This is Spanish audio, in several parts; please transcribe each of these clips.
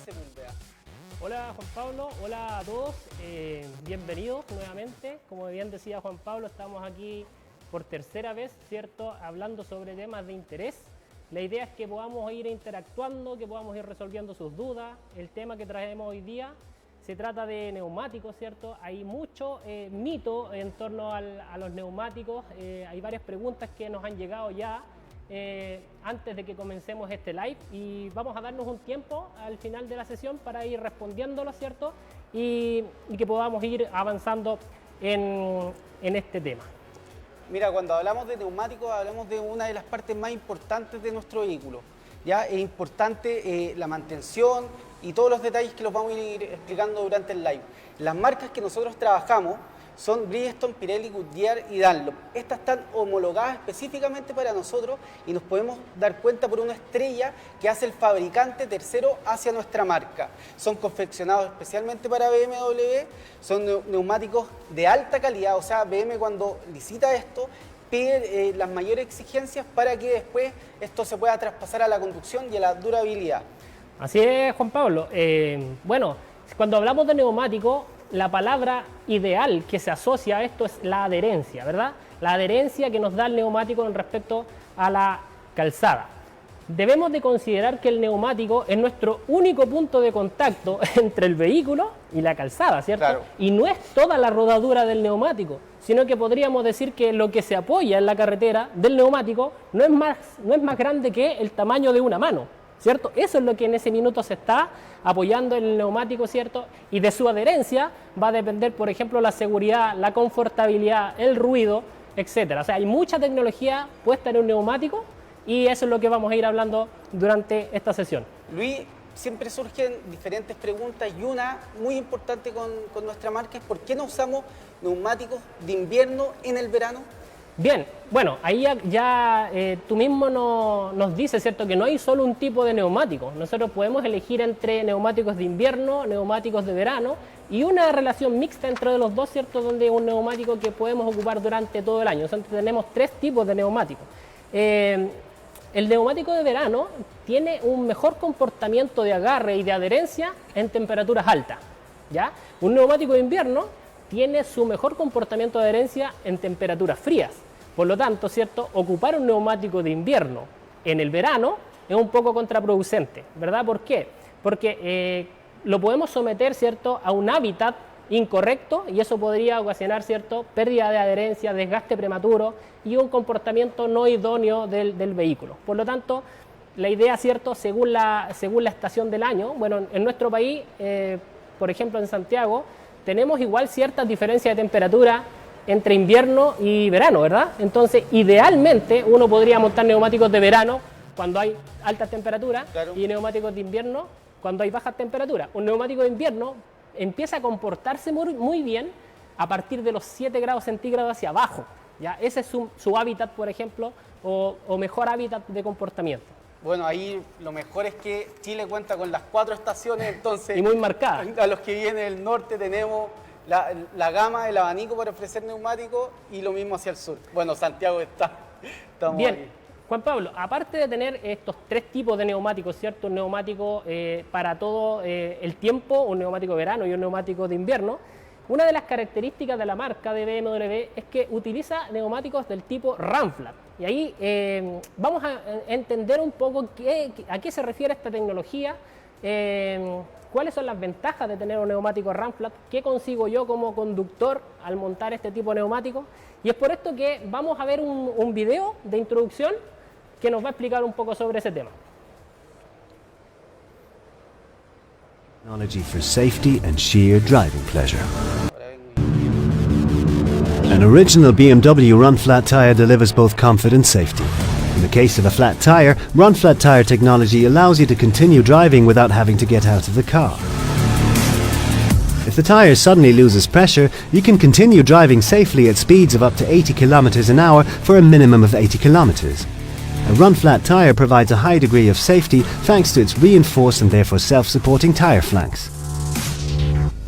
Sepúlveda. Hola Juan Pablo, hola a todos, bienvenidos nuevamente. Como bien decía Juan Pablo, estamos aquí por tercera vez, ¿cierto? Hablando sobre temas de interés. La idea es que podamos ir interactuando, que podamos ir resolviendo sus dudas. El tema que traemos hoy día se trata de neumáticos, ¿cierto? Hay mucho mito en torno a los neumáticos, hay varias preguntas que nos han llegado ya antes de que comencemos este live y vamos a darnos un tiempo al final de la sesión para ir respondiéndolo, ¿cierto? Y que podamos ir avanzando en este tema. Mira, cuando hablamos de neumáticos, hablamos de una de las partes más importantes de nuestro vehículo. ¿Ya? Es importante la mantención y todos los detalles que los vamos a ir explicando durante el live. Las marcas que nosotros trabajamos son Bridgestone, Pirelli, Goodyear y Dunlop. Estas están homologadas específicamente para nosotros y nos podemos dar cuenta por una estrella que hace el fabricante tercero hacia nuestra marca. Son confeccionados especialmente para BMW, son neumáticos de alta calidad, o sea, BMW cuando licita esto pide las mayores exigencias para que después esto se pueda traspasar a la conducción y a la durabilidad. Así es, Juan Pablo. Bueno, cuando hablamos de neumáticos, la palabra ideal que se asocia a esto es la adherencia, ¿verdad? La adherencia que nos da el neumático con respecto a la calzada. Debemos de considerar que el neumático es nuestro único punto de contacto entre el vehículo y la calzada, ¿cierto? Claro. Y no es toda la rodadura del neumático, sino que podríamos decir que lo que se apoya en la carretera del neumático no es más grande que el tamaño de una mano, ¿cierto? Eso es lo que en ese minuto se está apoyando en el neumático, ¿cierto? Y de su adherencia va a depender, por ejemplo, la seguridad, la confortabilidad, el ruido, etcétera. O sea, hay mucha tecnología puesta en un neumático y eso es lo que vamos a ir hablando durante esta sesión. Luis, siempre surgen diferentes preguntas y una muy importante con nuestra marca es ¿por qué no usamos neumáticos de invierno en el verano? Bien, bueno, ahí ya tú mismo nos dices, ¿cierto?, que no hay solo un tipo de neumático. Nosotros podemos elegir entre neumáticos de invierno, neumáticos de verano y una relación mixta entre los dos, ¿cierto?, donde un neumático que podemos ocupar durante todo el año. Entonces tenemos tres tipos de neumáticos. El neumático de verano tiene un mejor comportamiento de agarre y de adherencia en temperaturas altas, ¿ya? Un neumático de invierno tiene su mejor comportamiento de adherencia en temperaturas frías. Por lo tanto, ¿cierto?, ocupar un neumático de invierno en el verano es un poco contraproducente, ¿verdad? ¿Por qué? Porque lo podemos someter, ¿cierto?, a un hábitat incorrecto y eso podría ocasionar, ¿cierto?, pérdida de adherencia, desgaste prematuro y un comportamiento no idóneo del vehículo. Por lo tanto, la idea, ¿cierto?, según la estación del año, bueno, en nuestro país, por ejemplo en Santiago, tenemos igual ciertas diferencias de temperatura entre invierno y verano, ¿verdad? Entonces, idealmente, uno podría montar neumáticos de verano cuando hay altas temperaturas, claro, y neumáticos de invierno cuando hay bajas temperaturas. Un neumático de invierno empieza a comportarse muy bien a partir de los 7 grados centígrados hacia abajo, ¿ya? Ese es su hábitat, por ejemplo, o mejor hábitat de comportamiento. Bueno, ahí lo mejor es que Chile cuenta con las 4 estaciones, entonces... y muy marcadas. A los que vienen del norte tenemos la gama del abanico para ofrecer neumáticos y lo mismo hacia el sur. Bueno, Santiago estamos bien. Ahí. Juan Pablo, aparte de tener estos tres tipos de neumáticos, ¿cierto? Un neumático para todo el tiempo, un neumático de verano y un neumático de invierno, una de las características de la marca de BMW es que utiliza neumáticos del tipo Run Flat. Y ahí vamos a entender un poco a qué se refiere esta tecnología, cuáles son las ventajas de tener un neumático Run Flat, qué consigo yo como conductor al montar este tipo de neumáticos. Y es por esto que vamos a ver un video de introducción que nos va a explicar un poco sobre ese tema. Technology for safety and sheer driving pleasure. An original BMW Run Flat tire delivers both comfort and safety. In the case of a flat tire, Run Flat tire technology allows you to continue driving without having to get out of the car. If the tire suddenly loses pressure, you can continue driving safely at speeds of up to 80 kilometers an hour for a minimum of 80 kilometers. A Run Flat tire provides a high degree of safety thanks to its reinforced and therefore self-supporting tire flanks.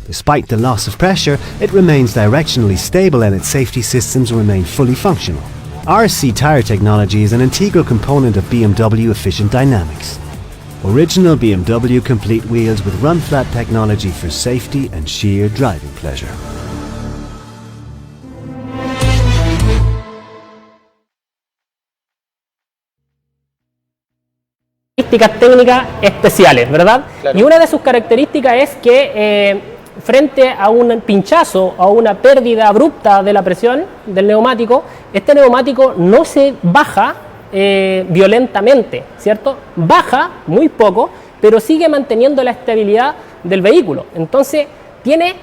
Despite the loss of pressure, it remains directionally stable and its safety systems remain fully functional. RSC tire technology is an integral component of BMW Efficient Dynamics. Original BMW complete wheels with run flat technology for safety and sheer driving pleasure. Características técnicas especiales, ¿verdad? Claro. Y una de sus características es que frente a un pinchazo o a una pérdida abrupta de la presión del neumático, este neumático no se baja violentamente, ¿cierto? Baja muy poco, pero sigue manteniendo la estabilidad del vehículo. Entonces, tiene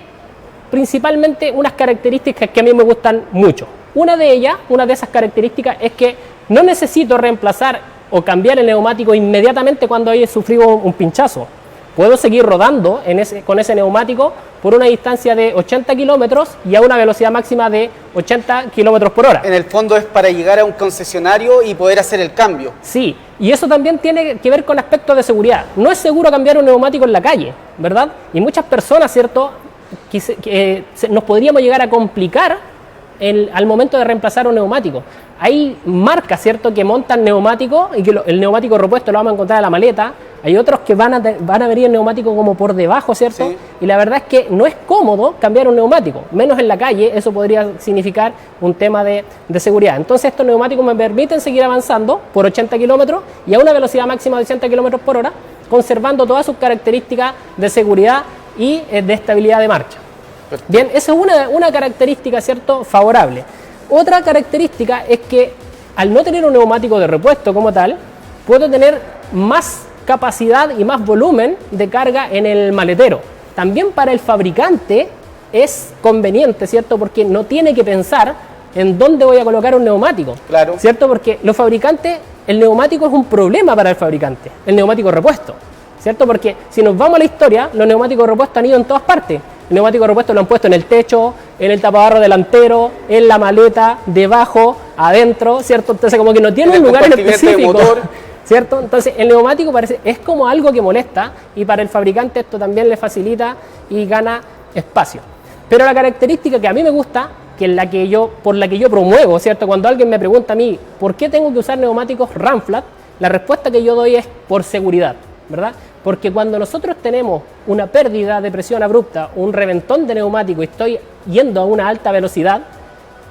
principalmente unas características que a mí me gustan mucho. Una de ellas, una de esas características es que no necesito reemplazar o cambiar el neumático inmediatamente cuando haya sufrido un pinchazo. Puedo seguir rodando con ese neumático por una distancia de 80 kilómetros y a una velocidad máxima de 80 kilómetros por hora. En el fondo es para llegar a un concesionario y poder hacer el cambio. Sí, y eso también tiene que ver con aspectos de seguridad. No es seguro cambiar un neumático en la calle, ¿verdad? Y muchas personas, ¿cierto?, nos podríamos llegar a complicar al momento de reemplazar un neumático. Hay marcas, ¿cierto?, que montan neumáticos y que el neumático repuesto lo vamos a encontrar en la maleta. Hay otros que van a venir el neumático como por debajo, ¿cierto? Sí. Y la verdad es que no es cómodo cambiar un neumático, menos en la calle. Eso podría significar un tema de seguridad. Entonces estos neumáticos me permiten seguir avanzando por 80 kilómetros y a una velocidad máxima de 80 kilómetros por hora, conservando todas sus características de seguridad y de estabilidad de marcha. Perfecto. Bien, esa es una característica, ¿cierto?, favorable. Otra característica es que al no tener un neumático de repuesto como tal, puedo tener más capacidad y más volumen de carga en el maletero. También para el fabricante es conveniente, ¿cierto?, porque no tiene que pensar en dónde voy a colocar un neumático. Claro. ¿Cierto? Porque los fabricantes, el neumático es un problema para el fabricante, el neumático repuesto, ¿cierto? Porque si nos vamos a la historia, los neumáticos repuestos han ido en todas partes. El neumático repuesto lo han puesto en el techo, en el tapabarro delantero, en la maleta, debajo, adentro, ¿cierto? Entonces como que no tiene un lugar en específico, motor. ¿cierto? Entonces el neumático es como algo que molesta y para el fabricante esto también le facilita y gana espacio. Pero la característica que a mí me gusta, por la que yo promuevo, ¿cierto? Cuando alguien me pregunta a mí, ¿por qué tengo que usar neumáticos run flat? La respuesta que yo doy es por seguridad, ¿verdad? Porque cuando nosotros tenemos una pérdida de presión abrupta, un reventón de neumático y estoy yendo a una alta velocidad,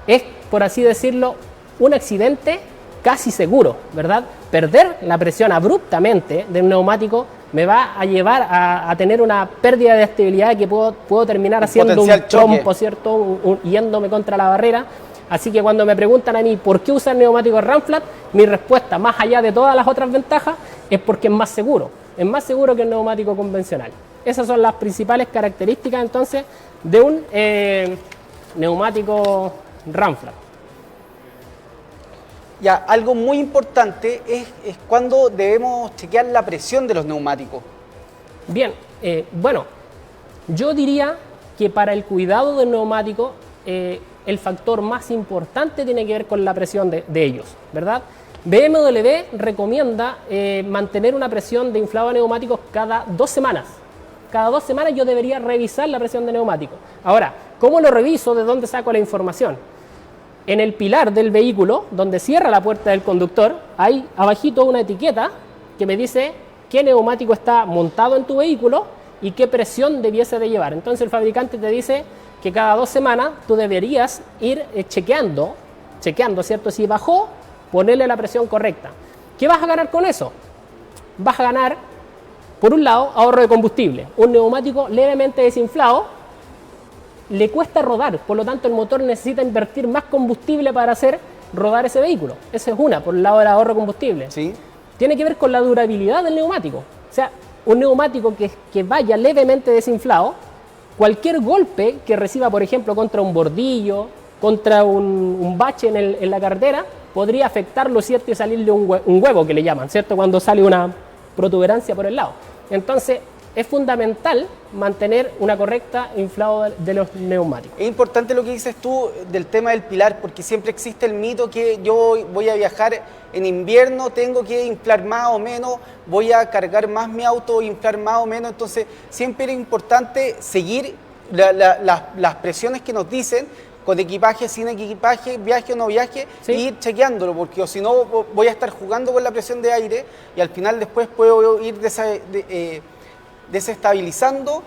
es, por así decirlo, un accidente casi seguro, ¿verdad? Perder la presión abruptamente de un neumático me va a llevar a tener una pérdida de estabilidad que puedo terminar haciendo un trompo, ¿cierto? Yéndome contra la barrera. Así que cuando me preguntan a mí por qué usar neumáticos run flat, mi respuesta, más allá de todas las otras ventajas, es porque es más seguro. Es más seguro que el neumático convencional. Esas son las principales características entonces de un neumático run flat. Ya, algo muy importante es cuando debemos chequear la presión de los neumáticos. Bien, bueno, yo diría que para el cuidado del neumático el factor más importante tiene que ver con la presión de ellos, ¿verdad? BMW recomienda mantener una presión de inflado de neumáticos cada 2 semanas. Cada 2 semanas yo debería revisar la presión de neumáticos. Ahora, ¿cómo lo reviso? ¿De dónde saco la información? En el pilar del vehículo, donde cierra la puerta del conductor, hay abajito una etiqueta que me dice qué neumático está montado en tu vehículo y qué presión debiese de llevar. Entonces el fabricante te dice que cada 2 semanas tú deberías ir chequeando, ¿cierto? Si bajó, ponerle la presión correcta. ¿Qué vas a ganar con eso? Vas a ganar, por un lado, ahorro de combustible. Un neumático levemente desinflado le cuesta rodar, por lo tanto el motor necesita invertir más combustible para hacer rodar ese vehículo. Esa es una, por el lado del ahorro de combustible. ¿Sí? Tiene que ver con la durabilidad del neumático. O sea, un neumático que vaya levemente desinflado, cualquier golpe que reciba, por ejemplo, contra un bordillo, contra un bache en la carretera, podría afectarlo, ¿cierto? Y salirle un huevo que le llaman, ¿cierto? Cuando sale una protuberancia por el lado. Entonces, es fundamental mantener una correcta inflado de los neumáticos. Es importante lo que dices tú del tema del pilar, porque siempre existe el mito que yo voy a viajar en invierno, tengo que inflar más o menos, voy a cargar más mi auto, inflar más o menos. Entonces, siempre es importante seguir las presiones que nos dicen con equipaje, sin equipaje, viaje o no viaje, Sí. y ir chequeándolo, porque o si no voy a estar jugando con la presión de aire y al final después puedo ir desestabilizando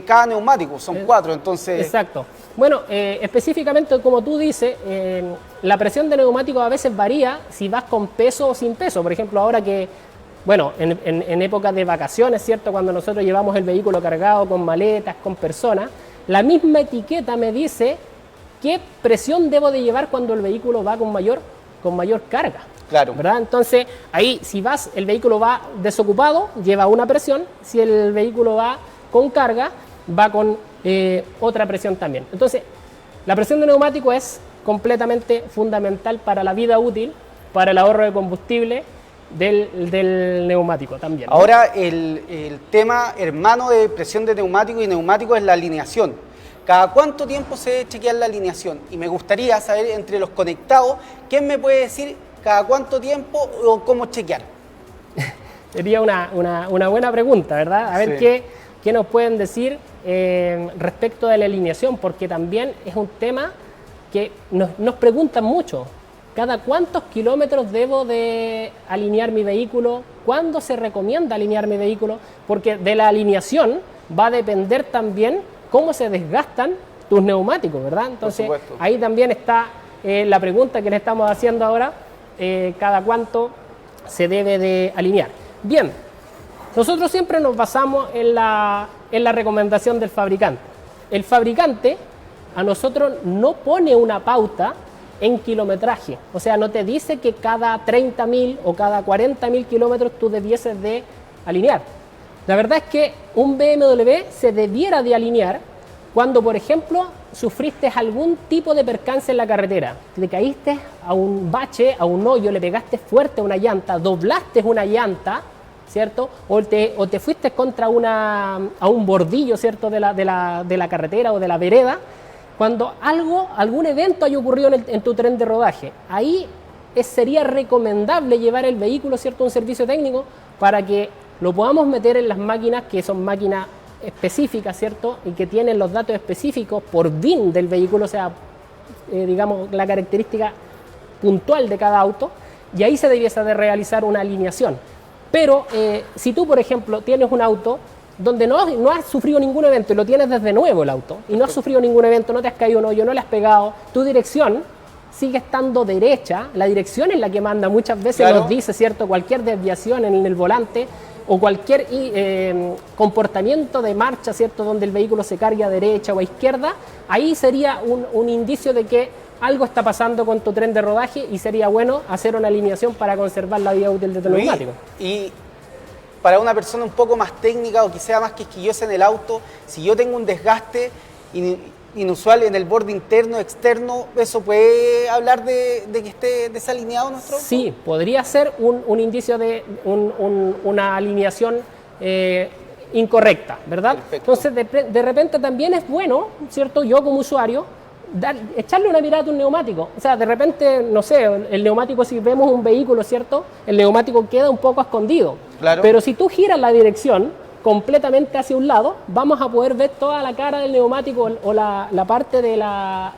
cada neumático, son 4, entonces... Exacto. Bueno, específicamente como tú dices, la presión de neumáticos a veces varía si vas con peso o sin peso. Por ejemplo, ahora que, bueno, en épocas de vacaciones, ¿cierto? Cuando nosotros llevamos el vehículo cargado con maletas, con personas, la misma etiqueta me dice qué presión debo de llevar cuando el vehículo va con mayor carga. Claro. ¿Verdad? Entonces, ahí si el vehículo va desocupado, lleva una presión. Si el vehículo va con carga, va con otra presión también. Entonces, la presión de neumático es completamente fundamental para la vida útil, para el ahorro de combustible del neumático también, ¿no? Ahora, el tema hermano de presión de neumático y neumático es la alineación. ¿Cada cuánto tiempo se debe chequear la alineación? Y me gustaría saber, entre los conectados, ¿quién me puede decir cada cuánto tiempo o cómo chequear? Sería una buena pregunta, ¿verdad? A ver Sí. qué nos pueden decir respecto de la alineación, porque también es un tema que nos preguntan mucho. ¿Cada cuántos kilómetros debo de alinear mi vehículo? ¿Cuándo se recomienda alinear mi vehículo? Porque de la alineación va a depender también cómo se desgastan tus neumáticos, ¿verdad? Entonces, supuesto. ahí también está la pregunta que le estamos haciendo ahora, cada cuánto se debe de alinear. Bien, nosotros siempre nos basamos en la recomendación del fabricante. El fabricante a nosotros no pone una pauta en kilometraje, o sea, no te dice que cada 30.000 o cada 40.000 kilómetros tú debieses de alinear. La verdad es que un BMW se debiera de alinear cuando, por ejemplo, sufriste algún tipo de percance en la carretera, te caíste a un bache, a un hoyo, le pegaste fuerte a una llanta, doblaste una llanta, ¿cierto? O te fuiste contra a un bordillo, ¿cierto? de la carretera o de la vereda, cuando algún evento haya ocurrido en tu tren de rodaje. Ahí sería recomendable llevar el vehículo, ¿cierto?, a un servicio técnico para que lo podamos meter en las máquinas que son máquinas específicas, ¿cierto?, y que tienen los datos específicos por VIN del vehículo, o sea, digamos, la característica puntual de cada auto, y ahí se debiese de realizar una alineación. Pero si tú, por ejemplo, tienes un auto donde no has sufrido ningún evento y lo tienes desde nuevo el auto, y no has sufrido ningún evento, no te has caído un hoyo, no le has pegado, tu dirección sigue estando derecha, la dirección es la que manda, muchas veces Claro. nos dice, ¿cierto?, cualquier desviación en el volante o cualquier comportamiento de marcha, ¿cierto?, donde el vehículo se cargue a derecha o a izquierda, ahí sería un indicio de que algo está pasando con tu tren de rodaje y sería bueno hacer una alineación para conservar la vida útil de tu neumático. Y para una persona un poco más técnica o que sea más quisquillosa en el auto, si yo tengo un desgaste inusual en el borde interno, externo, ¿eso puede hablar de que esté desalineado nuestro auto? Sí, podría ser un indicio de una alineación incorrecta, ¿verdad? Perfecto. Entonces, de repente también es bueno, ¿cierto? Yo como usuario, echarle una mirada a un neumático. O sea, de repente, no sé, el neumático, si vemos un vehículo, ¿cierto?, el neumático queda un poco escondido. Claro. Pero si tú giras la dirección completamente hacia un lado, vamos a poder ver toda la cara del neumático o la parte de la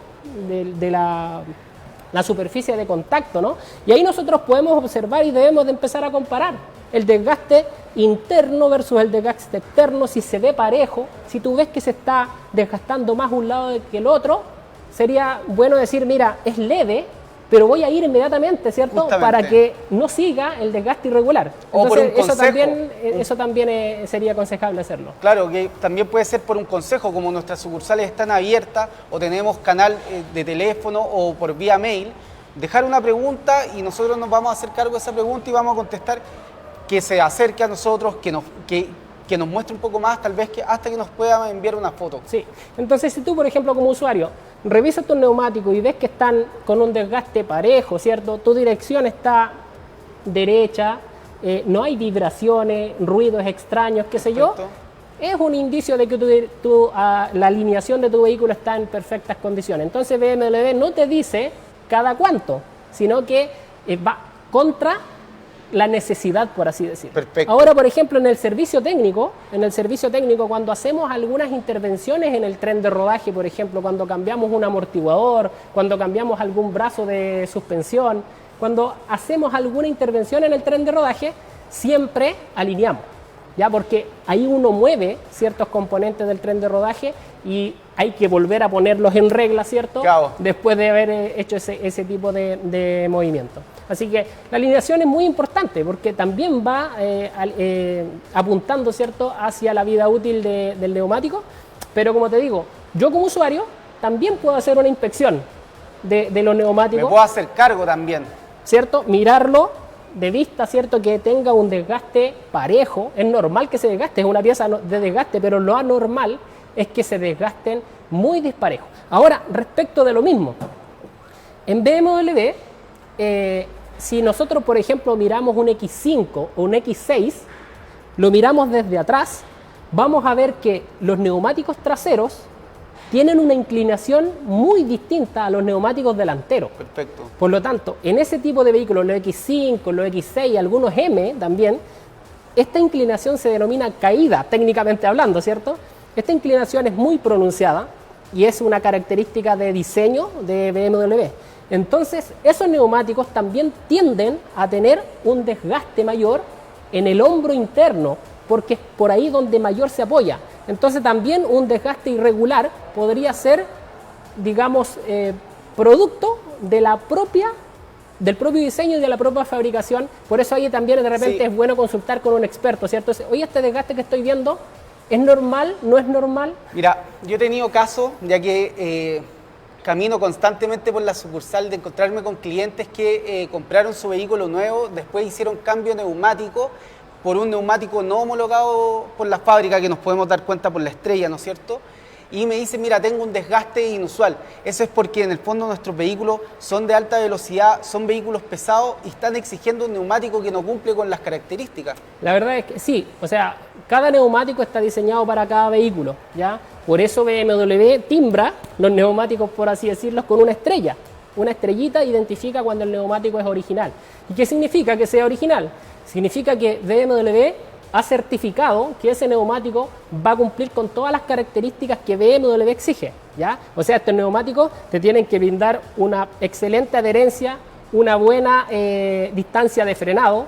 superficie de contacto, ¿no? Y ahí nosotros podemos observar y debemos de empezar a comparar el desgaste interno versus el desgaste externo, si se ve parejo. Si tú ves que se está desgastando más un lado que el otro, sería bueno decir, mira, es leve, pero voy a ir inmediatamente, ¿cierto?, Justamente. para que no siga el desgaste irregular. O por un consejo. Eso también sería aconsejable hacerlo. Claro, que también puede ser por un consejo, como nuestras sucursales están abiertas o tenemos canal de teléfono o por vía mail, dejar una pregunta y nosotros nos vamos a hacer cargo de esa pregunta y vamos a contestar, que se acerque a nosotros, que nos muestre un poco más, tal vez hasta que nos pueda enviar una foto. Sí, entonces si tú, por ejemplo, como usuario, revisas tus neumáticos y ves que están con un desgaste parejo, ¿cierto?, tu dirección está derecha, no hay vibraciones, ruidos extraños, qué sé yo, Perfecto. es un indicio de que la alineación de tu vehículo está en perfectas condiciones. Entonces BMW no te dice cada cuánto, sino que va contra la necesidad, por así decirlo. Perfecto. Ahora, por ejemplo, en el servicio técnico, cuando hacemos algunas intervenciones en el tren de rodaje, por ejemplo, cuando cambiamos un amortiguador, cuando cambiamos algún brazo de suspensión, cuando hacemos alguna intervención en el tren de rodaje, siempre alineamos, ¿ya? Porque ahí uno mueve ciertos componentes del tren de rodaje y hay que volver a ponerlos en regla, ¿cierto? Claro. Después de haber hecho ese tipo de movimiento. Así que la alineación es muy importante porque también va apuntando, ¿cierto?, hacia la vida útil del neumático. Pero como te digo, yo como usuario también puedo hacer una inspección de los neumáticos. Me puedo hacer cargo también. ¿Cierto? Mirarlo de vista, ¿cierto? Que tenga un desgaste parejo. Es normal que se desgaste, es una pieza de desgaste, pero lo anormal es que se desgasten muy disparejos. Ahora, respecto de lo mismo, en BMW, si nosotros, por ejemplo, miramos un X5 o un X6, lo miramos desde atrás, vamos a ver que los neumáticos traseros tienen una inclinación muy distinta a los neumáticos delanteros. Perfecto. Por lo tanto, en ese tipo de vehículos, los X5, los X6, algunos M también, esta inclinación se denomina caída, técnicamente hablando, ¿cierto? Esta inclinación es muy pronunciada y es una característica de diseño de BMW. Entonces, esos neumáticos también tienden a tener un desgaste mayor en el hombro interno, porque es por ahí donde mayor se apoya. Entonces, también un desgaste irregular podría ser, digamos, producto de del propio diseño y de la propia fabricación. Por eso ahí también de repente es bueno consultar con un experto, ¿cierto? Oye, este desgaste que estoy viendo, ¿es normal? ¿No es normal? Mira, yo he tenido casos, ya que camino constantemente por la sucursal, de encontrarme con clientes que compraron su vehículo nuevo, después hicieron cambio neumático por un neumático no homologado por la fábrica, que nos podemos dar cuenta por la estrella, ¿no es cierto? Y me dicen, mira, tengo un desgaste inusual. Eso es porque en el fondo nuestros vehículos son de alta velocidad, son vehículos pesados y están exigiendo un neumático que no cumple con las características. La verdad es que sí, o sea, cada neumático está diseñado para cada vehículo, ¿ya? Por eso BMW timbra los neumáticos, por así decirlo, con una estrella. Una estrellita identifica cuando el neumático es original. ¿Y qué significa que sea original? Significa que BMW ha certificado que ese neumático va a cumplir con todas las características que BMW exige, ¿ya? O sea, estos neumáticos te tienen que brindar una excelente adherencia, una buena distancia de frenado,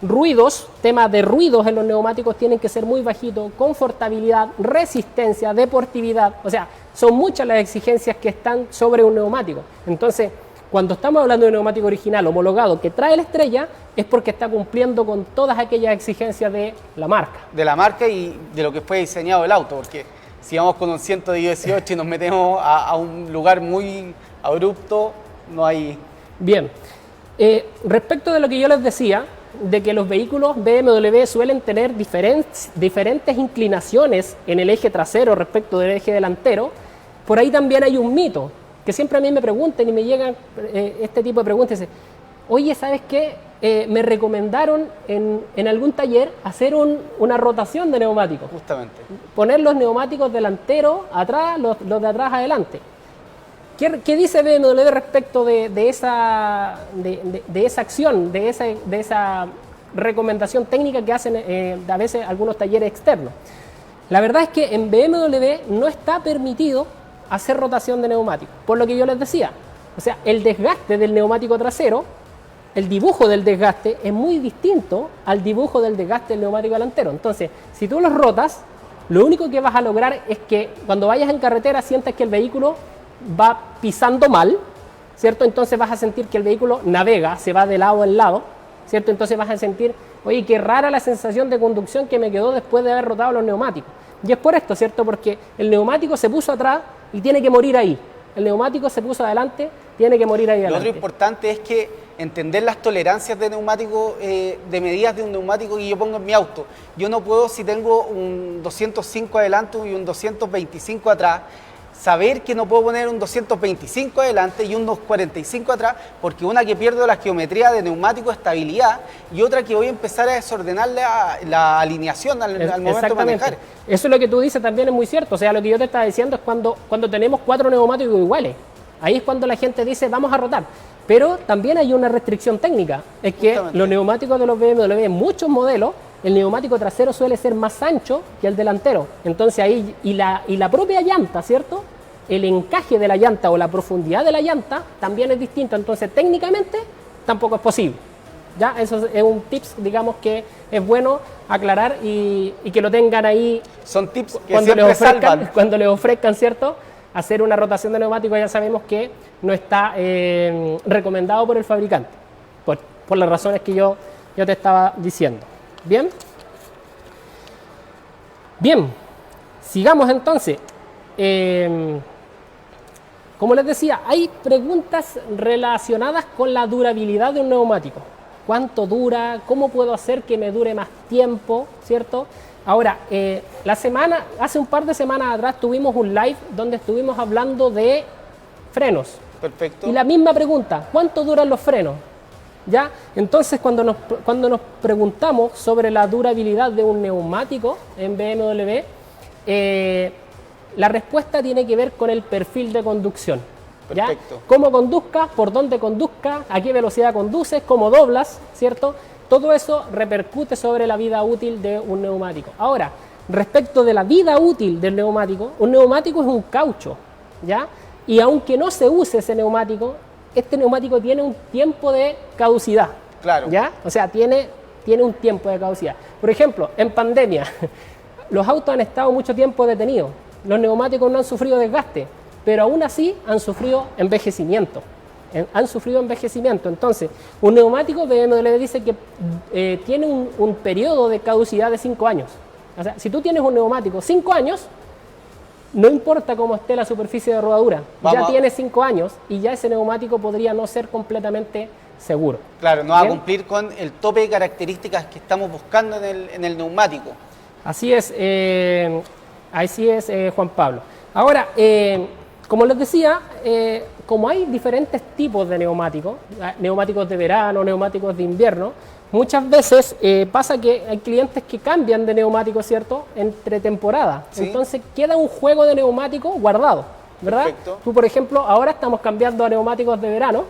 ruidos, temas de ruidos en los neumáticos tienen que ser muy bajitos, confortabilidad, resistencia, deportividad, o sea, son muchas las exigencias que están sobre un neumático. Entonces, cuando estamos hablando de un neumático original homologado que trae la estrella, es porque está cumpliendo con todas aquellas exigencias de la marca. De la marca y de lo que fue diseñado el auto, porque si vamos con un 118 y nos metemos a un lugar muy abrupto, no hay... Bien, respecto de lo que yo les decía, de que los vehículos BMW suelen tener diferentes inclinaciones en el eje trasero respecto del eje delantero, por ahí también hay un mito, que siempre a mí me preguntan y me llegan este tipo de preguntas, dicen, oye, ¿sabes qué? Me recomendaron en algún taller hacer una rotación de neumáticos. Justamente. Poner los neumáticos delanteros atrás, los de atrás adelante. ¿Qué dice BMW respecto de esa acción, de esa recomendación técnica que hacen a veces algunos talleres externos? La verdad es que en BMW no está permitido hacer rotación de neumáticos, por lo que yo les decía. O sea, el desgaste del neumático trasero, el dibujo del desgaste es muy distinto al dibujo del desgaste del neumático delantero. Entonces, si tú los rotas, lo único que vas a lograr es que cuando vayas en carretera sientas que el vehículo va pisando mal, ¿cierto? Entonces vas a sentir que el vehículo navega, se va de lado en lado, ¿cierto? Entonces vas a sentir, oye, qué rara la sensación de conducción que me quedó después de haber rotado los neumáticos. Y es por esto, ¿cierto? Porque el neumático se puso atrás y tiene que morir ahí. El neumático se puso adelante, tiene que morir ahí adelante. Lo otro importante es que entender las tolerancias de neumático, de medidas de un neumático que yo pongo en mi auto. Yo no puedo, si tengo un 205 adelante y un 225 atrás, saber que no puedo poner un 225 adelante y un 245 atrás, porque una que pierdo la geometría de neumático, estabilidad, y otra que voy a empezar a desordenar la alineación al momento de manejar. Eso es lo que tú dices también es muy cierto. O sea, lo que yo te estaba diciendo es cuando tenemos 4 neumáticos iguales. Ahí es cuando la gente dice, vamos a rotar. Pero también hay una restricción técnica, es que Justamente. los neumáticos de los BMW, en muchos modelos, el neumático trasero suele ser más ancho que el delantero. Entonces ahí, y la propia llanta, ¿cierto? El encaje de la llanta o la profundidad de la llanta también es distinto. Entonces técnicamente tampoco es posible. ¿Ya? Eso es un tips, digamos, que es bueno aclarar y que lo tengan ahí Son tips que cuando siempre salvan. cuando les ofrezcan, ¿cierto? Hacer una rotación de neumáticos, ya sabemos que no está recomendado por el fabricante, por las razones que yo te estaba diciendo. ¿Bien? Bien, sigamos entonces. Como les decía, hay preguntas relacionadas con la durabilidad de un neumático. ¿Cuánto dura? ¿Cómo puedo hacer que me dure más tiempo? ¿Cierto? Ahora, hace un par de semanas atrás tuvimos un live donde estuvimos hablando de frenos. Perfecto. Y la misma pregunta, ¿cuánto duran los frenos? ¿Ya? Entonces, cuando nos preguntamos sobre la durabilidad de un neumático en BMW, la respuesta tiene que ver con el perfil de conducción. ¿Ya? Perfecto. Cómo conduzcas, por dónde conduzcas, a qué velocidad conduces, cómo doblas, ¿cierto? Todo eso repercute sobre la vida útil de un neumático. Ahora, respecto de la vida útil del neumático, un neumático es un caucho, ¿ya? Y aunque no se use ese neumático, este neumático tiene un tiempo de caducidad. Claro. ¿Ya? O sea, tiene un tiempo de caducidad. Por ejemplo, en pandemia, los autos han estado mucho tiempo detenidos. Los neumáticos no han sufrido desgaste, pero aún así han sufrido envejecimiento. Entonces, un neumático BMW dice que tiene un periodo de caducidad de 5 años. O sea, si tú tienes un neumático 5 años, no importa cómo esté la superficie de rodadura, ya tiene 5 años y ya ese neumático podría no ser completamente seguro. Claro, no va a ¿Bien? cumplir con el tope de características que estamos buscando en el neumático. Así es, Juan Pablo. Ahora, como les decía, como hay diferentes tipos de neumáticos de verano, neumáticos de invierno, muchas veces pasa que hay clientes que cambian de neumático, ¿cierto?, entre temporadas. Sí. Entonces queda un juego de neumáticos guardado, ¿verdad? Perfecto. Tú, por ejemplo, ahora estamos cambiando a neumáticos de verano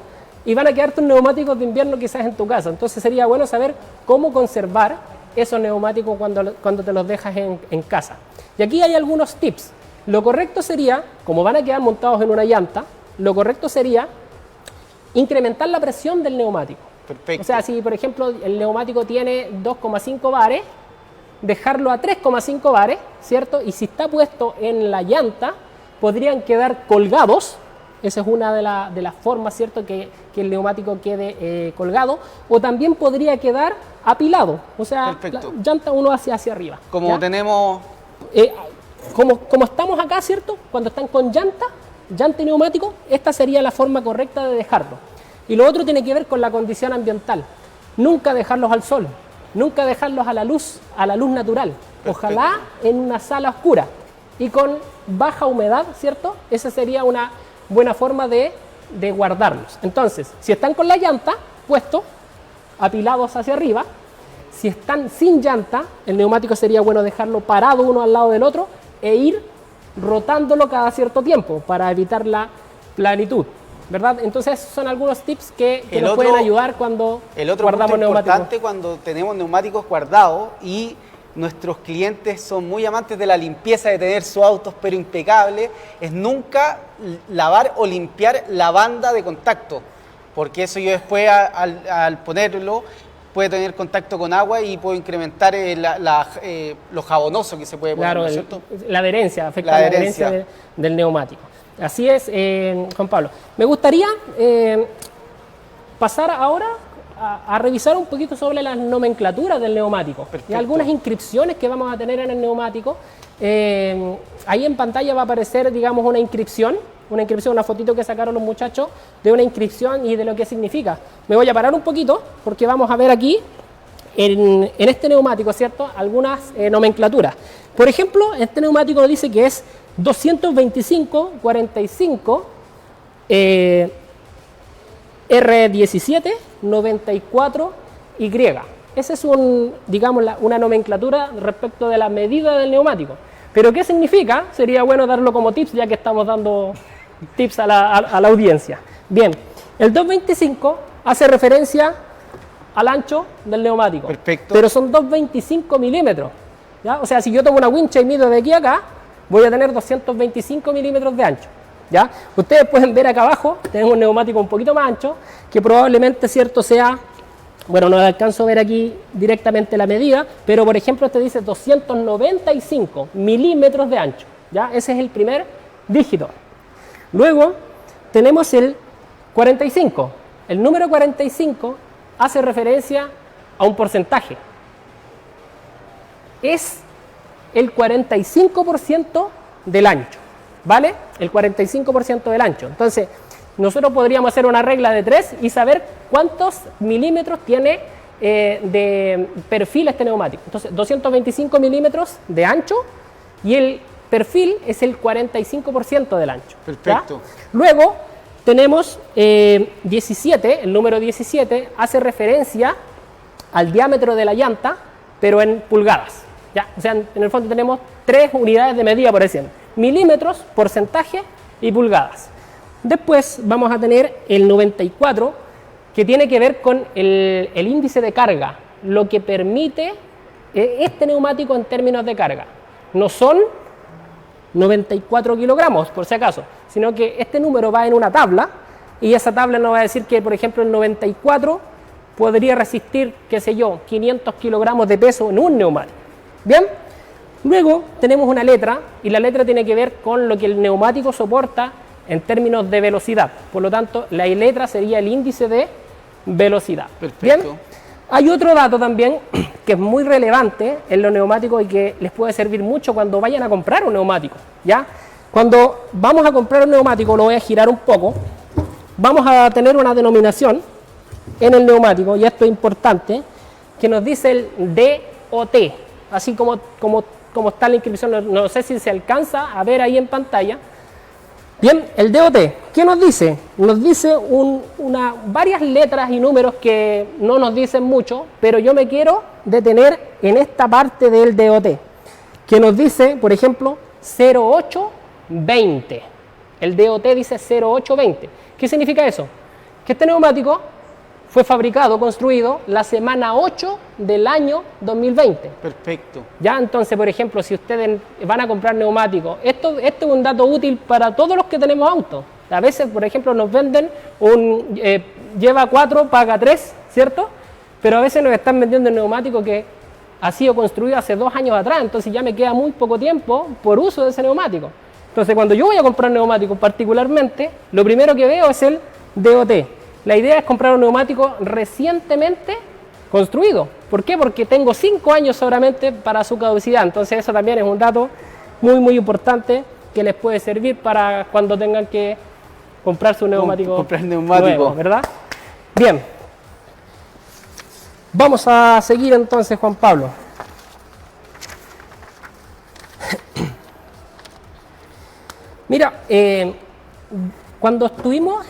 y van a quedar tus neumáticos de invierno quizás en tu casa. Entonces sería bueno saber cómo conservar esos neumáticos cuando te los dejas en casa. Y aquí hay algunos tips. Lo correcto sería, como van a quedar montados en una llanta, lo correcto sería incrementar la presión del neumático. Perfecto. O sea, si por ejemplo el neumático tiene 2,5 bares, dejarlo a 3,5 bares, ¿cierto? Y si está puesto en la llanta, podrían quedar colgados. Esa es una de las formas, ¿cierto?, que el neumático quede colgado. O también podría quedar apilado, o sea, la Perfecto. llanta uno hacia arriba. Como ¿ya? tenemos... Como estamos acá, ¿cierto? Cuando están con llanta y neumático, esta sería la forma correcta de dejarlo. Y lo otro tiene que ver con la condición ambiental. Nunca dejarlos al sol, nunca dejarlos a la luz natural. Perfecto. Ojalá en una sala oscura y con baja humedad, ¿cierto? Esa sería una buena forma de guardarlos. Entonces, si están con la llanta puesto, apilados hacia arriba, si están sin llanta, el neumático sería bueno dejarlo parado uno al lado del otro e ir rotándolo cada cierto tiempo para evitar la planitud, ¿verdad? Entonces son algunos tips que nos pueden ayudar cuando El otro guardamos punto neumáticos. importante cuando tenemos neumáticos guardados y nuestros clientes son muy amantes de la limpieza, de tener sus autos pero impecables, es nunca lavar o limpiar la banda de contacto, porque eso yo después al ponerlo puede tener contacto con agua y puede incrementar lo jabonoso que se puede poner, Claro, ¿no es cierto? la adherencia, afecta La la adherencia. adherencia del neumático. Así es, Juan Pablo. Me gustaría pasar ahora a revisar un poquito sobre las nomenclaturas del neumático. Perfecto. Y algunas inscripciones que vamos a tener en el neumático. Ahí en pantalla va a aparecer, digamos, una inscripción, una fotito que sacaron los muchachos de una inscripción y de lo que significa. Me voy a parar un poquito porque vamos a ver aquí en este neumático, ¿cierto?, algunas nomenclaturas. Por ejemplo, este neumático nos dice que es 225-45 R17 94Y. Esa es una nomenclatura respecto de la medida del neumático. Pero ¿qué significa? Sería bueno darlo como tips, ya que estamos dando tips a la audiencia. Bien, El 225 hace referencia al ancho del neumático. Perfecto. Pero son 225 milímetros. ¿Ya? O sea, si yo tomo una wincha y mido de aquí a acá, voy a tener 225 milímetros de ancho. ¿Ya? Ustedes pueden ver acá abajo, tenemos un neumático un poquito más ancho, que probablemente, cierto, sea, bueno, no alcanzo a ver aquí directamente la medida, pero por ejemplo este dice 295 milímetros de ancho. ¿Ya? Ese es el primer dígito. Luego tenemos el 45. El número 45 hace referencia a un porcentaje. Es el 45% del ancho, ¿vale? El 45% del ancho. Entonces, nosotros podríamos hacer una regla de 3 y saber cuántos milímetros tiene de perfil este neumático. Entonces, 225 milímetros de ancho y el perfil es el 45% del ancho. Perfecto. ¿Ya? Luego tenemos 17, el número 17 hace referencia al diámetro de la llanta, pero en pulgadas. ¿Ya? O sea, en el fondo tenemos 3 unidades de medida, por ejemplo: milímetros, porcentaje y pulgadas. Después vamos a tener el 94, que tiene que ver con el índice de carga, lo que permite este neumático en términos de carga. No son 94 kilogramos, por si acaso, sino que este número va en una tabla y esa tabla nos va a decir que, por ejemplo, el 94 podría resistir, qué sé yo, 500 kilogramos de peso en un neumático. Bien, luego tenemos una letra y la letra tiene que ver con lo que el neumático soporta en términos de velocidad. Por lo tanto, la letra sería el índice de velocidad. Perfecto. Bien, hay otro dato también que es muy relevante en los neumáticos y que les puede servir mucho cuando vayan a comprar un neumático. ¿Ya? Cuando vamos a comprar un neumático, lo voy a girar un poco, vamos a tener una denominación en el neumático, y esto es importante, que nos dice el DOT, así como está en la inscripción, no sé si se alcanza a ver ahí en pantalla. Bien, el DOT, ¿qué nos dice? Nos dice varias letras y números que no nos dicen mucho, pero yo me quiero detener en esta parte del DOT, que nos dice, por ejemplo, 0820. El DOT dice 0820. ¿Qué significa eso? Que este neumático fue fabricado, construido la semana 8 del año 2020. Perfecto. Ya, entonces, por ejemplo, si ustedes van a comprar neumáticos, esto es un dato útil para todos los que tenemos autos. A veces, por ejemplo, nos venden lleva 4, paga 3, ¿cierto? Pero a veces nos están vendiendo un neumático que ha sido construido hace 2 años atrás, entonces ya me queda muy poco tiempo por uso de ese neumático. Entonces, cuando yo voy a comprar neumáticos particularmente, lo primero que veo es el DOT. La idea es comprar un neumático recientemente construido. ¿Por qué? Porque tengo 5 años solamente para su caducidad. Entonces eso también es un dato muy, muy importante que les puede servir para cuando tengan que comprar su neumático. Comprar neumático. Nuevo, ¿verdad? Bien. Vamos a seguir entonces, Juan Pablo. Mira, cuando estuvimos,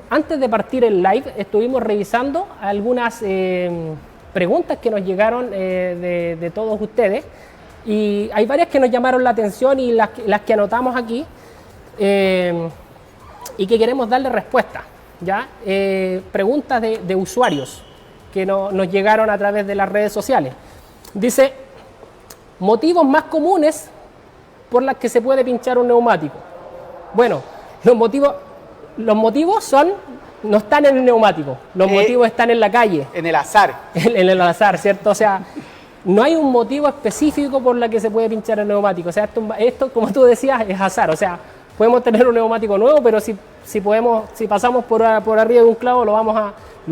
antes de partir el live, estuvimos revisando algunas preguntas que nos llegaron de todos ustedes, y hay varias que nos llamaron la atención y las que anotamos aquí y que queremos darle respuesta, ¿ya? Preguntas de usuarios que nos llegaron a través de las redes sociales. Dice, motivos más comunes por las que se puede pinchar un neumático. Bueno, los motivos no están en el neumático, los motivos están en la calle. En el azar. En el azar, ¿cierto? O sea, no hay un motivo específico por la que se puede pinchar el neumático. O sea, esto, como tú decías, es azar. O sea, podemos tener un neumático nuevo, pero si pasamos por arriba de un clavo, lo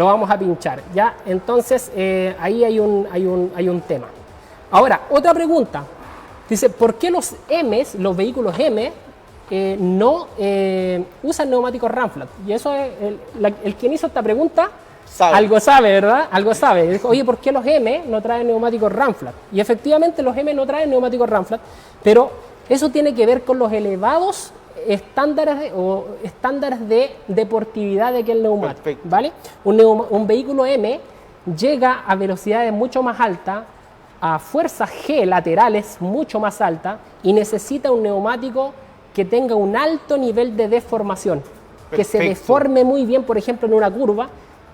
vamos a pinchar, ¿ya? Entonces, ahí hay un tema. Ahora, otra pregunta. Dice, ¿por qué los vehículos M, no usan neumáticos Run-Flat? Y eso es, el quien hizo esta pregunta sabe. Algo sabe, ¿verdad? Algo sabe. Dijo, oye, ¿por qué los M no traen neumáticos Run-Flat? Y efectivamente los M no traen neumáticos Run-Flat, pero eso tiene que ver con los elevados estándares de deportividad de aquel neumático. Perfecto. ¿Vale? Un vehículo M llega a velocidades mucho más altas, a fuerzas G laterales mucho más altas, y necesita un neumático que tenga un alto nivel de deformación. que se Perfecto. deforme muy bien, por ejemplo, en una curva,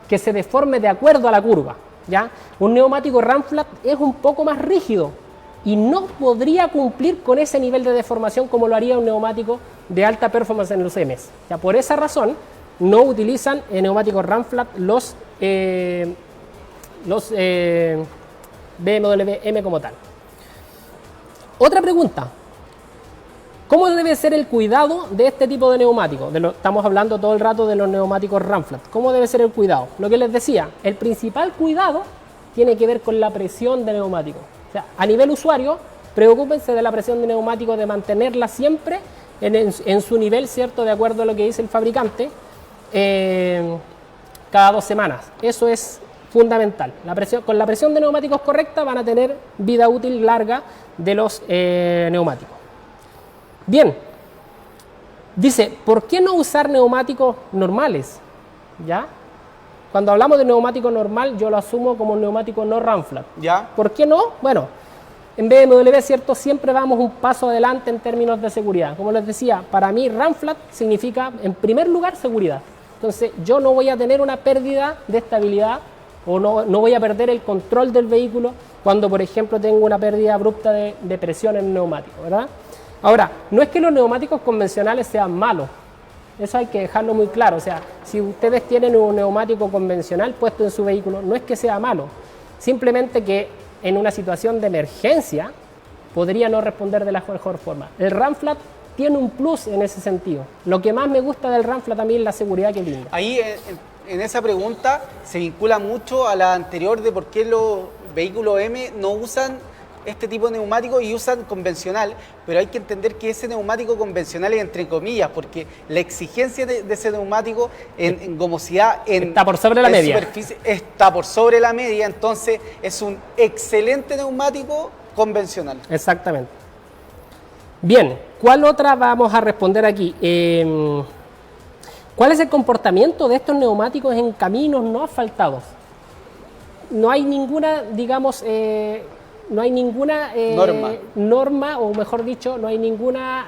que se deforme de acuerdo a la curva, ¿ya? Un neumático run flat es un poco más rígido y no podría cumplir con ese nivel de deformación como lo haría un neumático de alta performance en los M's. Ya, por esa razón, no utilizan neumáticos run flat los BMW M como tal. Otra pregunta. ¿Cómo debe ser el cuidado de este tipo de neumáticos? Estamos hablando todo el rato de los neumáticos run flat. ¿Cómo debe ser el cuidado? Lo que les decía, el principal cuidado tiene que ver con la presión de neumático. O sea, a nivel usuario, preocúpense de la presión de neumático, de mantenerla siempre en su nivel, ¿cierto? De acuerdo a lo que dice el fabricante, cada 2 semanas. Eso es fundamental. Con la presión de neumáticos correcta van a tener vida útil larga de los neumáticos. Bien, dice, ¿por qué no usar neumáticos normales? ¿Ya? Cuando hablamos de neumático normal, yo lo asumo como un neumático no run flat. ¿Ya? ¿Por qué no? Bueno, en BMW, ¿cierto? Siempre vamos un paso adelante en términos de seguridad. Como les decía, para mí run flat significa, en primer lugar, seguridad. Entonces, yo no voy a tener una pérdida de estabilidad o no voy a perder el control del vehículo cuando, por ejemplo, tengo una pérdida abrupta de presión en el neumático, ¿verdad? Ahora, no es que los neumáticos convencionales sean malos, eso hay que dejarlo muy claro. O sea, si ustedes tienen un neumático convencional puesto en su vehículo, no es que sea malo, simplemente que en una situación de emergencia podría no responder de la mejor forma. El run flat tiene un plus en ese sentido. Lo que más me gusta del run flat también es la seguridad que brinda. Ahí en esa pregunta se vincula mucho a la anterior de por qué los vehículos M no usan este tipo de neumático y usan convencional, pero hay que entender que ese neumático convencional es entre comillas, porque la exigencia de ese neumático en gomosidad, está por sobre la media. Superficie, está por sobre la media, entonces es un excelente neumático convencional. Exactamente. Bien, ¿cuál otra vamos a responder aquí? ¿Cuál es el comportamiento de estos neumáticos en caminos no asfaltados? No hay ninguna, digamos, no hay ninguna norma, o mejor dicho, no hay ninguna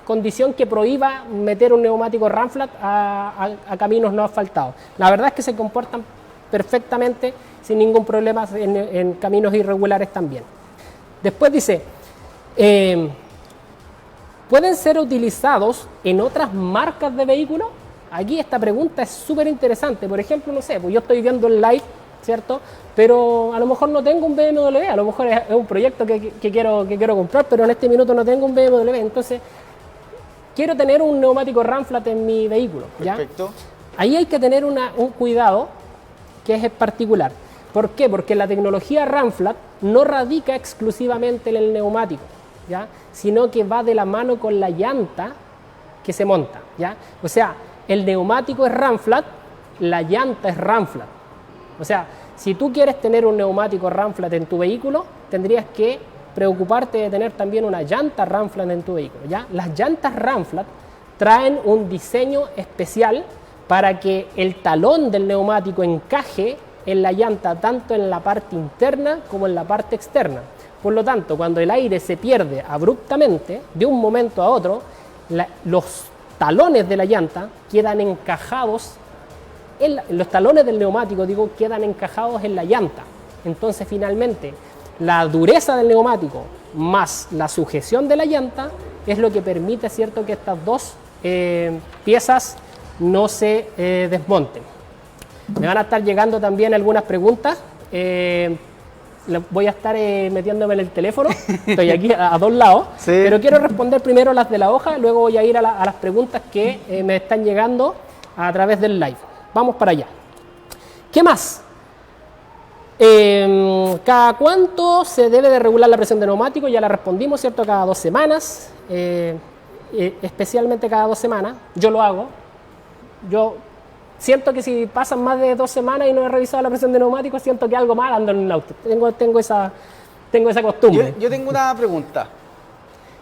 condición que prohíba meter un neumático run flat a caminos no asfaltados. La verdad es que se comportan perfectamente sin ningún problema en caminos irregulares también. Después dice, ¿pueden ser utilizados en otras marcas de vehículos? Aquí esta pregunta es súper interesante. Por ejemplo, no sé, pues yo estoy viendo el live, ¿cierto? Pero a lo mejor no tengo un BMW, a lo mejor es un proyecto que quiero comprar, pero en este minuto no tengo un BMW, entonces quiero tener un neumático run flat en mi vehículo, ¿ya? Perfecto. Ahí hay que tener un cuidado que es particular. ¿Por qué? Porque la tecnología run flat no radica exclusivamente en el neumático, ¿ya? Sino que va de la mano con la llanta que se monta, ¿ya? O sea, el neumático es run flat, la llanta es run flat. O sea, si tú quieres tener un neumático run flat en tu vehículo, tendrías que preocuparte de tener también una llanta run flat en tu vehículo, ¿ya? Las llantas run flat traen un diseño especial para que el talón del neumático encaje en la llanta tanto en la parte interna como en la parte externa. Por lo tanto, cuando el aire se pierde abruptamente de un momento a otro, los talones de la llanta quedan encajados, los talones del neumático, digo, quedan encajados en la llanta. Entonces, finalmente, la dureza del neumático más la sujeción de la llanta es lo que permite, ¿cierto?, que estas dos piezas no se desmonten. Me van a estar llegando también algunas preguntas. Voy a estar metiéndome en el teléfono. Estoy aquí a dos lados. Sí. Pero quiero responder primero las de la hoja. Luego voy a ir a las preguntas que me están llegando a través del live. Vamos para allá. ¿Qué más? ¿Cada cuánto se debe de regular la presión de neumático? Ya la respondimos, ¿cierto? Cada 2 semanas. Especialmente cada 2 semanas. Yo lo hago. Yo siento que si pasan más de 2 semanas y no he revisado la presión de neumáticos, siento que algo mal ando en el auto. Tengo esa costumbre. Yo tengo una pregunta,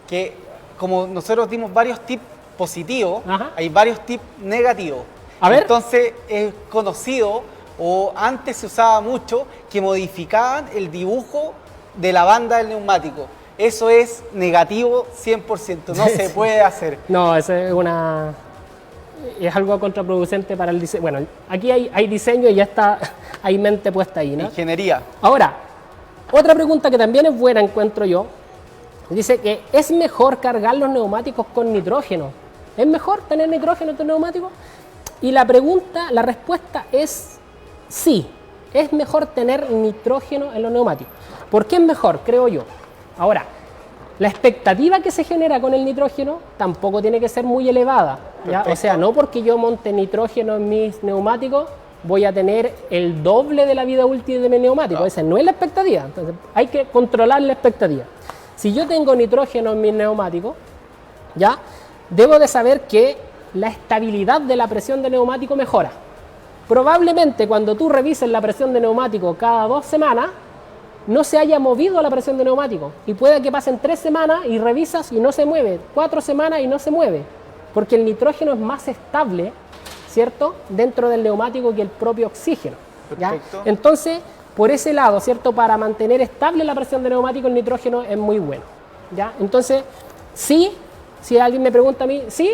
que como nosotros dimos varios tips positivos, Ajá. hay varios tips negativos. A ver. Entonces es conocido, o antes se usaba mucho, que modificaban el dibujo de la banda del neumático. Eso es negativo 100%, no se puede hacer. No, esa es es algo contraproducente para el diseño. Bueno, aquí hay diseño y ya está, hay mente puesta ahí, ¿no? Ingeniería. Ahora, otra pregunta que también es buena, encuentro yo, dice que es mejor cargar los neumáticos con nitrógeno. ¿Es mejor tener nitrógeno en tus neumáticos? Y la respuesta es sí, es mejor tener nitrógeno en los neumáticos. ¿Por qué es mejor? Creo yo. Ahora, la expectativa que se genera con el nitrógeno tampoco tiene que ser muy elevada, ¿ya? O sea, no porque yo monte nitrógeno en mis neumáticos voy a tener el doble de la vida útil de mi neumático. Esa no es la expectativa. Entonces, hay que controlar la expectativa. Si yo tengo nitrógeno en mis neumáticos, ¿ya? Debo de saber que la estabilidad de la presión de neumático mejora. Probablemente cuando tú revises la presión de neumático cada 2 semanas, no se haya movido la presión de neumático. Y puede que pasen 3 semanas y revisas y no se mueve. 4 semanas y no se mueve. Porque el nitrógeno es más estable, ¿cierto?, dentro del neumático que el propio oxígeno, ¿ya? Entonces, por ese lado, ¿cierto?, para mantener estable la presión de neumático, el nitrógeno es muy bueno, ¿ya? Entonces, sí, si alguien me pregunta a mí, sí,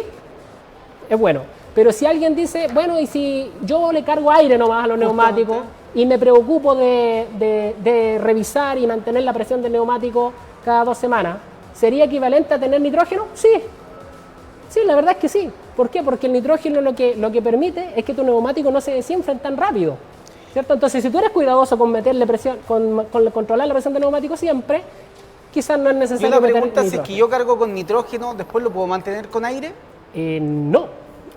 es bueno. Pero si alguien dice, bueno, y si yo le cargo aire nomás a los neumáticos y me preocupo de revisar y mantener la presión del neumático cada 2 semanas, ¿sería equivalente a tener nitrógeno? Sí. Sí, la verdad es que sí. ¿Por qué? Porque el nitrógeno lo que permite es que tu neumático no se desinflen tan rápido, ¿cierto? Entonces, si tú eres cuidadoso con meterle presión, con controlar la presión del neumático siempre, quizás no es necesario. Y una pregunta, si es que yo cargo con nitrógeno, ¿después lo puedo mantener con aire? No,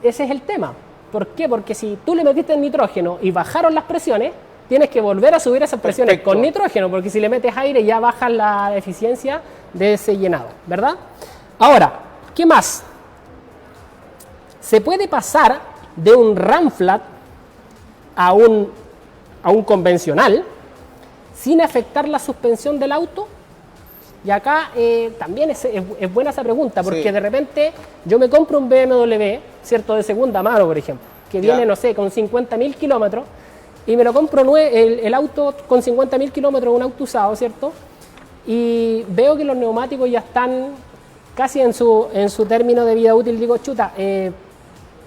ese es el tema. ¿Por qué? Porque si tú le metiste el nitrógeno y bajaron las presiones, tienes que volver a subir esas presiones con nitrógeno, porque si le metes aire ya bajas la eficiencia de ese llenado, ¿verdad? Ahora, ¿qué más? Se puede pasar de un RAM flat a un convencional sin afectar la suspensión del auto. Y acá también es buena esa pregunta, porque sí, de repente yo me compro un BMW, ¿cierto?, de segunda mano, por ejemplo, que viene, no sé, con 50.000 kilómetros, y me lo compro el auto con 50.000 kilómetros, un auto usado, ¿cierto? Y veo que los neumáticos ya están casi en su término de vida útil. Digo, chuta,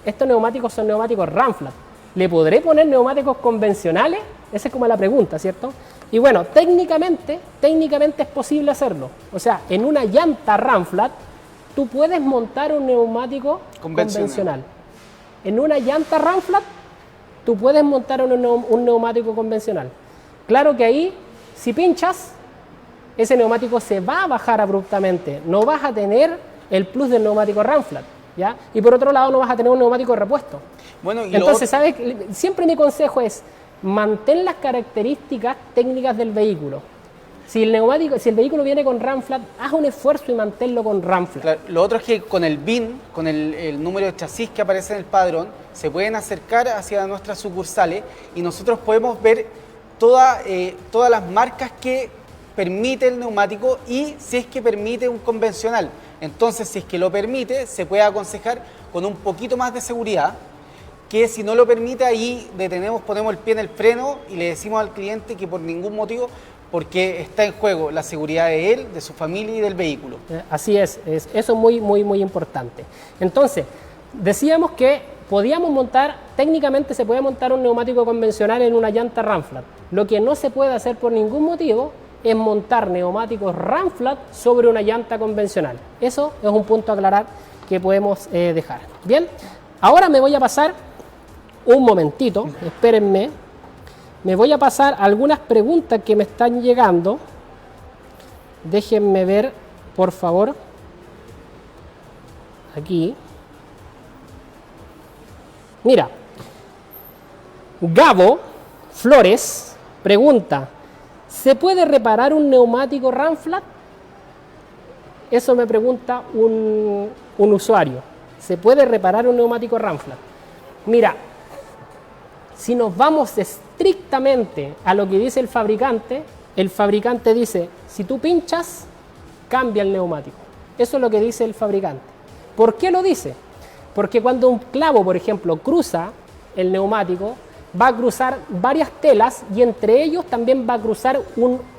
estos neumáticos son neumáticos RAM flat. ¿Le podré poner neumáticos convencionales? Esa es como la pregunta, ¿cierto? Y bueno, técnicamente es posible hacerlo. O sea, en una llanta RAM flat, tú puedes montar un neumático convencional. En una llanta RAM flat, tú puedes montar un neumático convencional. Claro que ahí, si pinchas, ese neumático se va a bajar abruptamente. No vas a tener el plus del neumático RAM flat, ¿ya? Y por otro lado, no vas a tener un neumático de repuesto. Bueno, y entonces, ¿sabes? Siempre mi consejo es: mantén las características técnicas del vehículo. Si el vehículo viene con RAM flat, haz un esfuerzo y manténlo con RAM flat. Claro, lo otro es que con el BIN, con el número de chasis que aparece en el padrón, se pueden acercar hacia nuestras sucursales y nosotros podemos ver todas las marcas que permite el neumático y si es que permite un convencional. Entonces, si es que lo permite, se puede aconsejar con un poquito más de seguridad, que si no lo permite, ahí detenemos, ponemos el pie en el freno y le decimos al cliente que por ningún motivo, porque está en juego la seguridad de él, de su familia y del vehículo. Así es, eso es muy, muy, muy importante. Entonces, decíamos que técnicamente se puede montar un neumático convencional en una llanta RAM flat. Lo que no se puede hacer por ningún motivo es montar neumáticos RAM flat sobre una llanta convencional. Eso es un punto a aclarar que podemos dejar. Bien, ahora me voy a pasar un momentito, espérenme. Me voy a pasar algunas preguntas que me están llegando. Déjenme ver, por favor. Aquí. Mira. Gabo Flores pregunta: ¿se puede reparar un neumático RAM flat? Eso me pregunta un usuario. ¿Se puede reparar un neumático RAM flat? Mira, si nos vamos estrictamente a lo que dice el fabricante dice, si tú pinchas, cambia el neumático. Eso es lo que dice el fabricante. ¿Por qué lo dice? Porque cuando un clavo, por ejemplo, cruza el neumático, va a cruzar varias telas y entre ellos también va a cruzar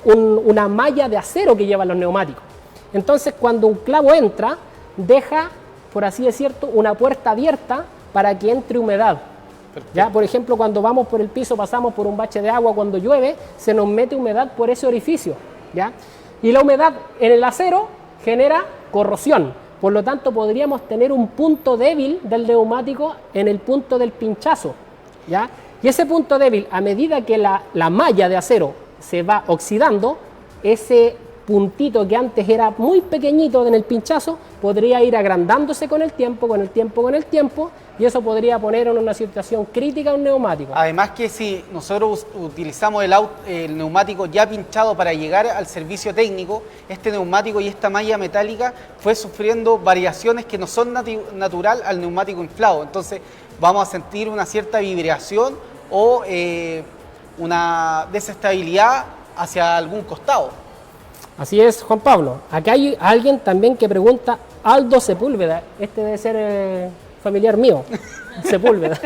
una malla de acero que llevan los neumáticos. Entonces, cuando un clavo entra, deja, por así decirlo, una puerta abierta para que entre humedad. ¿Ya? Por ejemplo, cuando vamos por el piso, pasamos por un bache de agua, cuando llueve, se nos mete humedad por ese orificio. ¿Ya? Y la humedad en el acero genera corrosión. Por lo tanto, podríamos tener un punto débil del neumático en el punto del pinchazo. ¿Ya? Y ese punto débil, a medida que la malla de acero se va oxidando, ese puntito que antes era muy pequeñito en el pinchazo, podría ir agrandándose con el tiempo, y eso podría poner en una situación crítica un neumático. Además que si nosotros utilizamos el neumático ya pinchado para llegar al servicio técnico, este neumático y esta malla metálica fue sufriendo variaciones que no son natural al neumático inflado. Entonces vamos a sentir una cierta vibración o una desestabilidad hacia algún costado. Así es, Juan Pablo. Acá hay alguien también que pregunta, Aldo Sepúlveda, este debe ser familiar mío, Sepúlveda.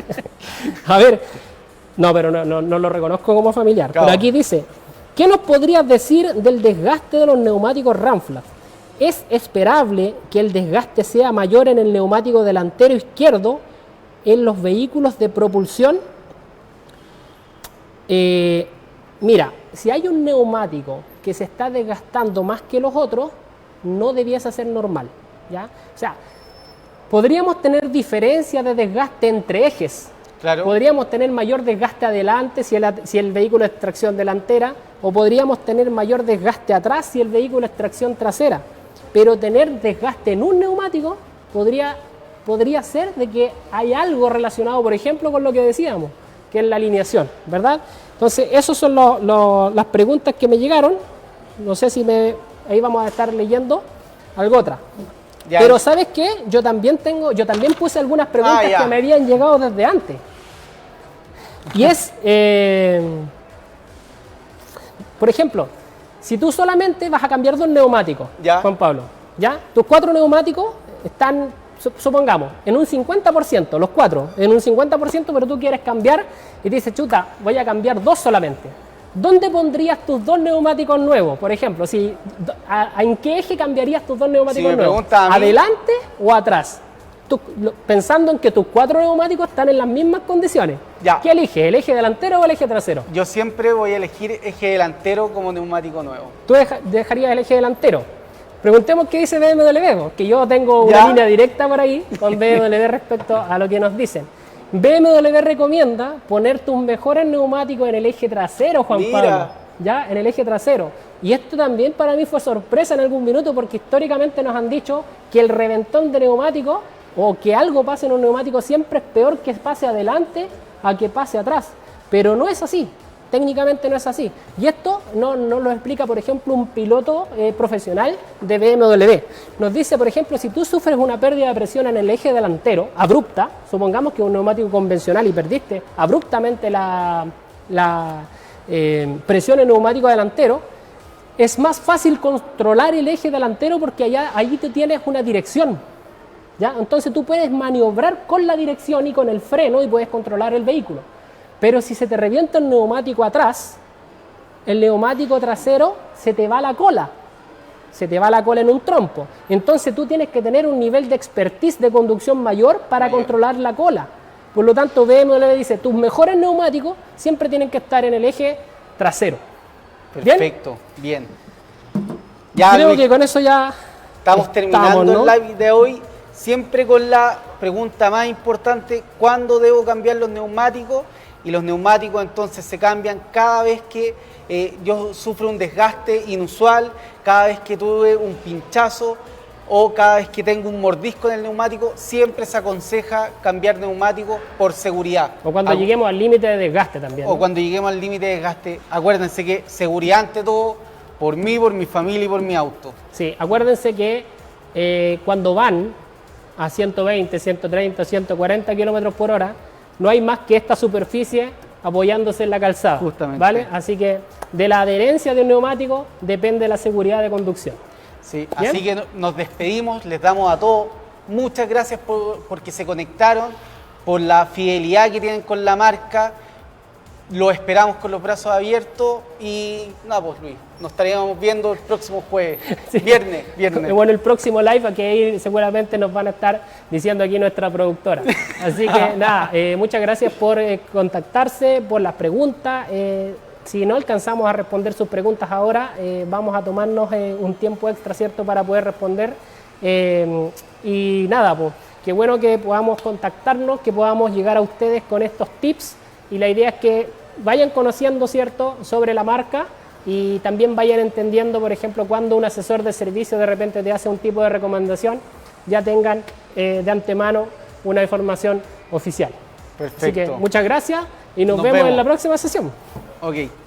A ver, no, pero no lo reconozco como familiar. Claro. Pero aquí dice, ¿qué nos podrías decir del desgaste de los neumáticos Run-Flat? ¿Es esperable que el desgaste sea mayor en el neumático delantero izquierdo en los vehículos de propulsión? Mira, si hay un neumático que se está desgastando más que los otros, no debiese ser normal, ¿ya? O sea, podríamos tener diferencias de desgaste entre ejes. Claro. Podríamos tener mayor desgaste adelante si el vehículo es tracción delantera, o podríamos tener mayor desgaste atrás si el vehículo es tracción trasera. Pero tener desgaste en un neumático podría ser de que hay algo relacionado, por ejemplo, con lo que decíamos, que es la alineación, ¿verdad? Entonces, esas son las preguntas que me llegaron. No sé si ahí vamos a estar leyendo algo otra. Ya. Pero ¿sabes qué? Yo también puse algunas preguntas que me habían llegado desde antes. Y es, por ejemplo, si tú solamente vas a cambiar 2 neumáticos, Juan Pablo, ¿ya? Tus 4 neumáticos están, supongamos, en un 50%, los 4, en un 50%, pero tú quieres cambiar y dices, chuta, voy a cambiar 2 solamente. ¿Dónde pondrías tus 2 neumáticos nuevos? Por ejemplo, ¿en qué eje cambiarías tus 2 neumáticos nuevos? ¿Adelante o atrás? Pensando en que tus 4 neumáticos están en las mismas condiciones. Ya. ¿Qué eliges? ¿El eje delantero o el eje trasero? Yo siempre voy a elegir eje delantero como neumático nuevo. ¿Tú dejarías el eje delantero? Preguntemos qué dice BMW, que yo tengo una línea directa por ahí con BMW respecto a lo que nos dicen. BMW recomienda poner tus mejores neumáticos en el eje trasero, Juan Pablo. Ya, en el eje trasero. Y esto también para mí fue sorpresa en algún minuto, porque históricamente nos han dicho que el reventón de neumático o que algo pase en un neumático siempre es peor que pase adelante a que pase atrás. Pero no es así. Técnicamente no es así. Y esto no lo explica, por ejemplo, un piloto profesional de BMW. Nos dice, por ejemplo, si tú sufres una pérdida de presión en el eje delantero, abrupta, supongamos que es un neumático convencional y perdiste abruptamente la presión en el neumático delantero, es más fácil controlar el eje delantero porque allí tú tienes una dirección. ¿Ya? Entonces tú puedes maniobrar con la dirección y con el freno y puedes controlar el vehículo. Pero si se te revienta el neumático atrás, el neumático trasero se te va la cola. Se te va la cola en un trompo. Entonces tú tienes que tener un nivel de expertise de conducción mayor para controlar la cola. Por lo tanto, BMW dice, tus mejores neumáticos siempre tienen que estar en el eje trasero. Perfecto, bien. Ya, creo que con eso ya estamos terminando el live de hoy. Siempre con la pregunta más importante, ¿cuándo debo cambiar los neumáticos? Y los neumáticos entonces se cambian cada vez que yo sufro un desgaste inusual, cada vez que tuve un pinchazo o cada vez que tengo un mordisco en el neumático, siempre se aconseja cambiar neumático por seguridad. O cuando lleguemos al límite de desgaste también. O cuando lleguemos al límite de desgaste. Acuérdense que seguridad ante todo, por mí, por mi familia y por mi auto. Sí, acuérdense que cuando van a 120, 130, 140 kilómetros por hora, no hay más que esta superficie apoyándose en la calzada. Justamente. ¿Vale? Así que de la adherencia de un neumático depende la seguridad de conducción. Sí, así que nos despedimos, les damos a todos muchas gracias porque se conectaron, por la fidelidad que tienen con la marca. Lo esperamos con los brazos abiertos y nada, pues Luis. nos estaríamos viendo el próximo jueves. Sí. Viernes. Bueno, el próximo live, aquí ahí seguramente nos van a estar diciendo aquí nuestra productora. Así que nada, muchas gracias por contactarse, por las preguntas. Si no alcanzamos a responder sus preguntas ahora, vamos a tomarnos un tiempo extra, ¿cierto?, para poder responder. Y nada, pues, qué bueno que podamos contactarnos, que podamos llegar a ustedes con estos tips. Y la idea es que vayan conociendo, ¿cierto?, sobre la marca y también vayan entendiendo, por ejemplo, cuando un asesor de servicio de repente te hace un tipo de recomendación, ya tengan de antemano una información oficial. Perfecto. Así que muchas gracias y nos vemos en la próxima sesión. Ok.